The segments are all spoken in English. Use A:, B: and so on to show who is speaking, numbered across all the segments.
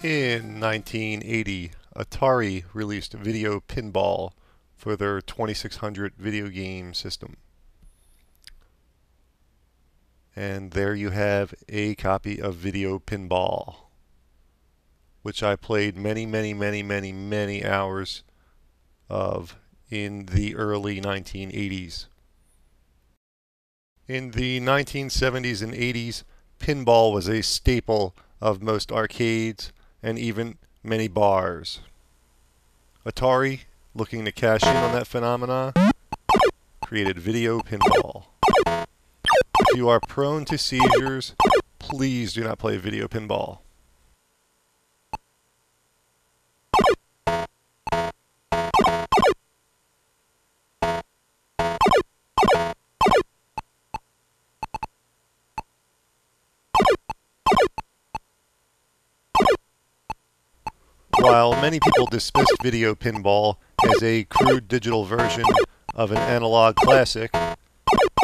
A: In 1980, Atari released Video Pinball for their 2600 video game system. And there you have a copy of Video Pinball, which I played many hours of in the early 1980s. In the 1970s and 80s, pinball was a staple of most arcades and even many bars. Atari, looking to cash in on that phenomena, created Video Pinball. If you are prone to seizures, please do not play Video Pinball. While many people dismissed Video Pinball as a crude digital version of an analog classic,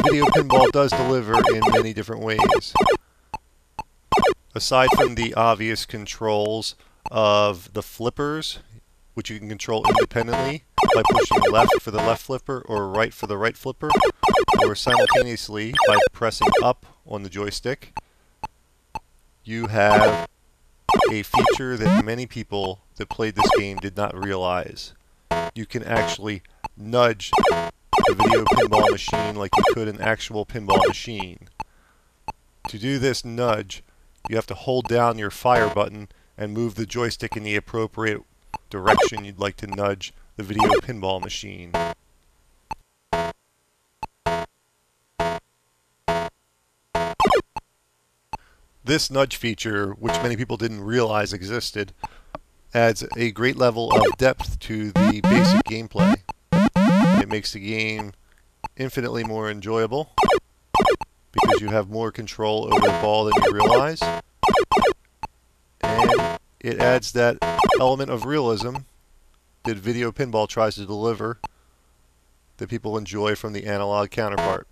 A: Video Pinball does deliver in many different ways. Aside from the obvious controls of the flippers, which you can control independently by pushing left for the left flipper or right for the right flipper, or simultaneously by pressing up on the joystick, you have a feature that many people that played this game did not realize. You can actually nudge the video pinball machine like you could an actual pinball machine. To do this nudge, you have to hold down your fire button and move the joystick in the appropriate direction you'd like to nudge the video pinball machine. This nudge feature, which many people didn't realize existed, adds a great level of depth to the basic gameplay. It makes the game infinitely more enjoyable because you have more control over the ball than you realize. And it adds that element of realism that Video Pinball tries to deliver that people enjoy from the analog counterpart.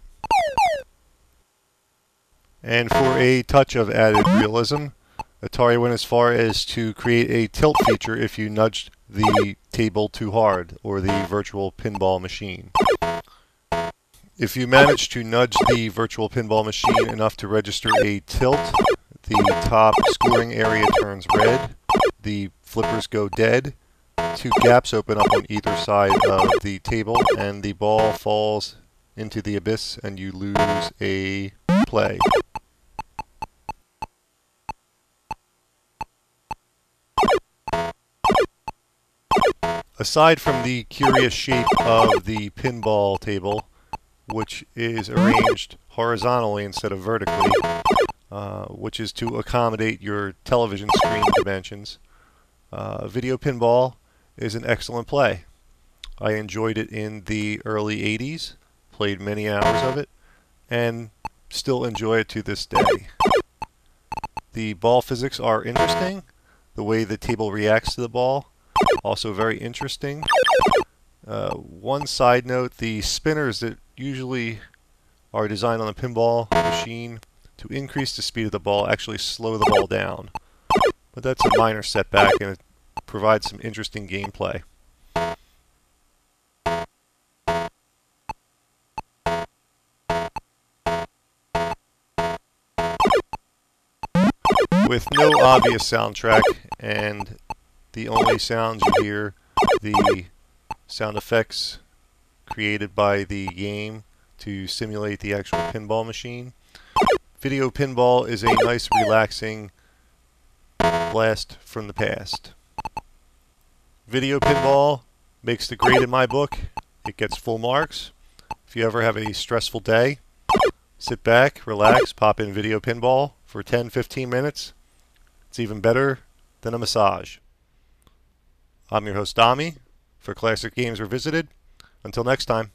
A: And for a touch of added realism, Atari went as far as to create a tilt feature if you nudged the table too hard, or the virtual pinball machine. If you manage to nudge the virtual pinball machine enough to register a tilt, the top scoring area turns red, the flippers go dead, two gaps open up on either side of the table, and the ball falls into the abyss and you lose a play. Aside from the curious shape of the pinball table, which is arranged horizontally instead of vertically, which is to accommodate your television screen dimensions, Video Pinball is an excellent play. I enjoyed it in the early 80s, played many hours of it, and still enjoy it to this day. The ball physics are interesting. The way the table reacts to the ball, also very interesting. One side note, the spinners that usually are designed on a pinball machine to increase the speed of the ball actually slow the ball down. But that's a minor setback and it provides some interesting gameplay. With no obvious soundtrack and the only sounds you hear, the sound effects created by the game to simulate the actual pinball machine, Video Pinball is a nice, relaxing blast from the past. Video Pinball makes the grade in my book. It gets full marks. If you ever have a stressful day, sit back, relax, pop in Video Pinball for 10-15 minutes. It's even better than a massage. I'm your host, Dami, for Classic Games Revisited. Until next time.